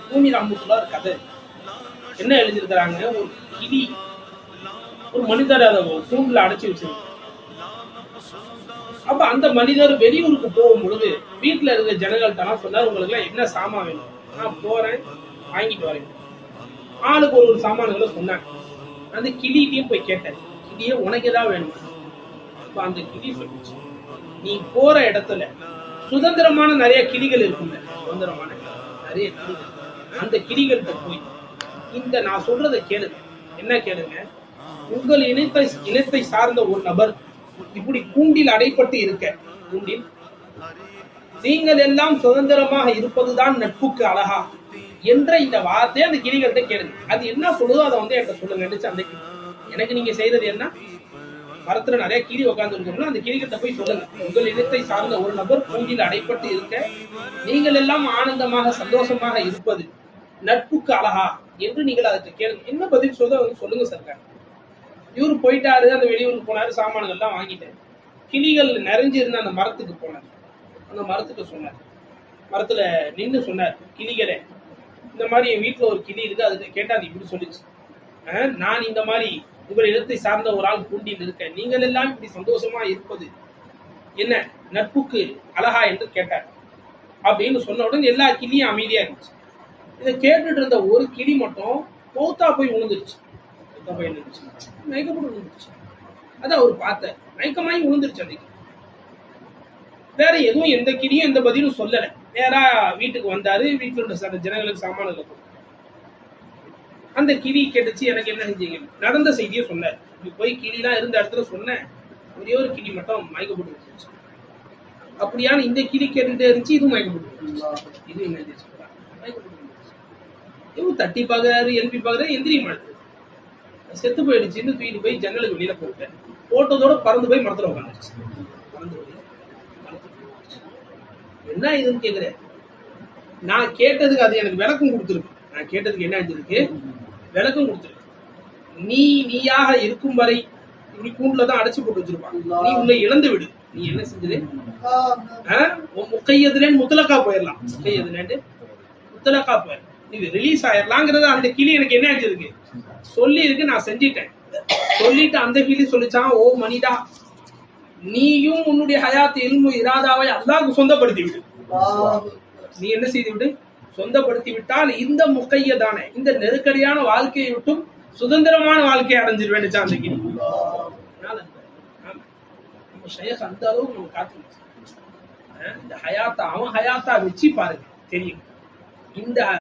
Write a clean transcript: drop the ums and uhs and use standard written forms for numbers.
பூமி ராமத்துல ஒரு கதை என்ன எழுதியிருக்கிறாங்க. ஒரு கிளி ஒரு மனிதர் அதை கூண்டுல அடைச்சி வச்சிருக்கு. அப்ப அந்த மனிதர் வெளியூருக்கு போகும் பொழுது வீட்டுல இருக்க ஜனங்கள்ட்டலாம் சொன்னார், உங்களுக்கு எல்லாம் என்ன சாமான் வேணும், நான் போறேன் வாங்கிட்டு வரேன். ஆளுக்கு ஒரு சாமான்களை சொன்னாங்க. அந்த கிளிகிட்டையும் போய் கேட்டேன், கிளியே உனக்கு ஏதாவது வேணும்? அப்ப அந்த கிளி சொல்லிச்சு, நீ போற இடத்துல சுதந்திரமான நிறைய கிளிகள் இருக்குங்க, சுதந்திரமான நிறைய கிளிகள், அந்த கிளிகள்கிட்ட போய் இந்த நான் சொல்றதை கேளுங்க. என்ன கேளுங்க, உங்கள் இனத்தை சார்ந்த ஒரு நபர் இப்படி கூண்டில் அடைப்பட்டு இருக்க, கூண்டில் நீங்கள் எல்லாம் சுதந்திரமாக இருப்பதுதான் நட்புக்கு அழகா என்ற இந்த வார்த்தையை அந்த கிளிகள்கிட்ட கேளுங்க. அது என்ன சொல்லுதோ அதை வந்து என்கிட்ட சொல்லுங்க. அந்த எனக்கு நீங்க செய்யறது என்ன, மரத்துல நிறைய கிளி உட்கார்ந்து இருக்கோம்னா அந்த கிளிகிட்ட போய் சொல்லுங்க, உங்கள் இனத்தை சார்ந்த ஒரு நபர் கூண்டில் அடைப்பட்டு இருக்க நீங்கள் எல்லாம் ஆனந்தமாக சந்தோஷமாக இருப்பது நட்புக்கு அழகா என்று நீங்கள் அதுக்கு கேளுங்க. என்ன பதில் சொல்லுங்க சர்க்கார். இவரு போயிட்டாரு, அந்த வெளியூருக்கு போனாரு, சாமான்கள்லாம் வாங்கிட்டாரு. கிளிகள் நிறைஞ்சு இருந்த அந்த மரத்துக்கு போனார். அந்த மரத்துக்கு சொன்னார், மரத்துல நின்று சொன்னார், கிளிகளே இந்த மாதிரி என் வீட்டுல ஒரு கிளி இருக்கு, அதுக்கு கேட்டா அது இப்படி சொல்லிச்சு, நான் இந்த மாதிரி உங்கள் இடத்தை சார்ந்த ஒரு ஆள் கூண்டில் இருக்கேன், நீங்கள் எல்லாம் இப்படி சந்தோஷமா இருப்பது என்ன நட்புக்கு அழகா என்று கேட்டார். அப்படின்னு சொன்ன உடனே எல்லா கிளியும் அமைதியா இருந்துச்சு. இதை கேட்டுட்டு இருந்த ஒரு கிளி மட்டும் மௌத்தா போய் விழுந்துருச்சு. மயக்கப்பட்டு விழுந்துருச்சு. அதான் அவர் பார்த்த மயக்கமாயி விழுந்துருச்சு. அந்த வேற எதுவும் எந்த கிளியும் எந்த பதிலும் சொல்லல. நேரா வீட்டுக்கு வந்தாரு. வீட்டுல உள்ள ஜனங்களுக்கு சாமான்களை கொடுத்தாரு. அந்த கிளி கேட்டுச்சு, எனக்கு என்ன செஞ்சீங்க, நடந்த செய்தியை சொன்னார். இப்படி போய் கிளிலாம் இருந்த இடத்துல சொன்னேன், ஒரே ஒரு கிளி மட்டும் மயக்கப்பட்டு விழுந்துருச்சு. அப்படியான இந்த கிளி கேட்டுட்டே இருந்துச்சு, இதுவும் மயக்கப்பட்டு விழுந்துருச்சு. இது என்ன மயக்கப்பட்டு விழுந்துருச்சு. இவங்க தட்டி பாக்குறாரு, எழுப்பி பாக்குறாரு, எந்திரி மாட்டேன், செத்து போயிடுச்சுன்னு தூக்கிட்டு போய் ஜன்னலுக்கு வெளியில போட்டேன். போட்டதோட பறந்து போய் மரத்துல உட்காந்துருச்சு. என்ன இதுன்னு கேக்குறேன். நான் கேட்டதுக்கு அது எனக்கு விளக்கம் கொடுத்துருக்கு. நான் கேட்டதுக்கு என்ன ஆயிருக்கு, விளக்கம் கொடுத்துருக்கு. நீயாக இருக்கும் வரை இப்படி கூண்டுலதான் அடைச்சு போட்டு வச்சிருப்பாங்க. நீ உன்னை இழந்து விடு. நீ என்ன செஞ்சது, முக்கையதுலேன்னு முத்தலக்கா போயிடலாம். முக்கையதுலேன்னு முத்தலக்கா போயிடலாம். நீ ரிலீஸ் ஆயிடலாங்கிறது அந்த கிளி எனக்கு என்ன ஆயிருக்கு சொல்லி இருக்கு. நான் செஞ்சிட்டேன். சொல்லிட்டு அந்த கிளி சொல்லிச்சான், ஓ மனிதா, நீயும் உன்னுடைய ஹயாத் இல்மு இராதாவை அல்லாஹ்வுக்கு சொந்தப்படுத்தி விடு. நீ என்ன செய்து விடு, சொந்தப்படுத்தி விட்டால் இந்த முக்கையதான இந்த நெருக்கடியான வாழ்க்கையை விட்டும் சுதந்திரமான வாழ்க்கையை அடைஞ்சிருவேன் அந்த கிளி. அந்த அளவுக்கு நம்ம காத்து இந்த ஹயாத்தா அவன் ஹயாத்தா வச்சு பாருங்க தெரியும். இந்த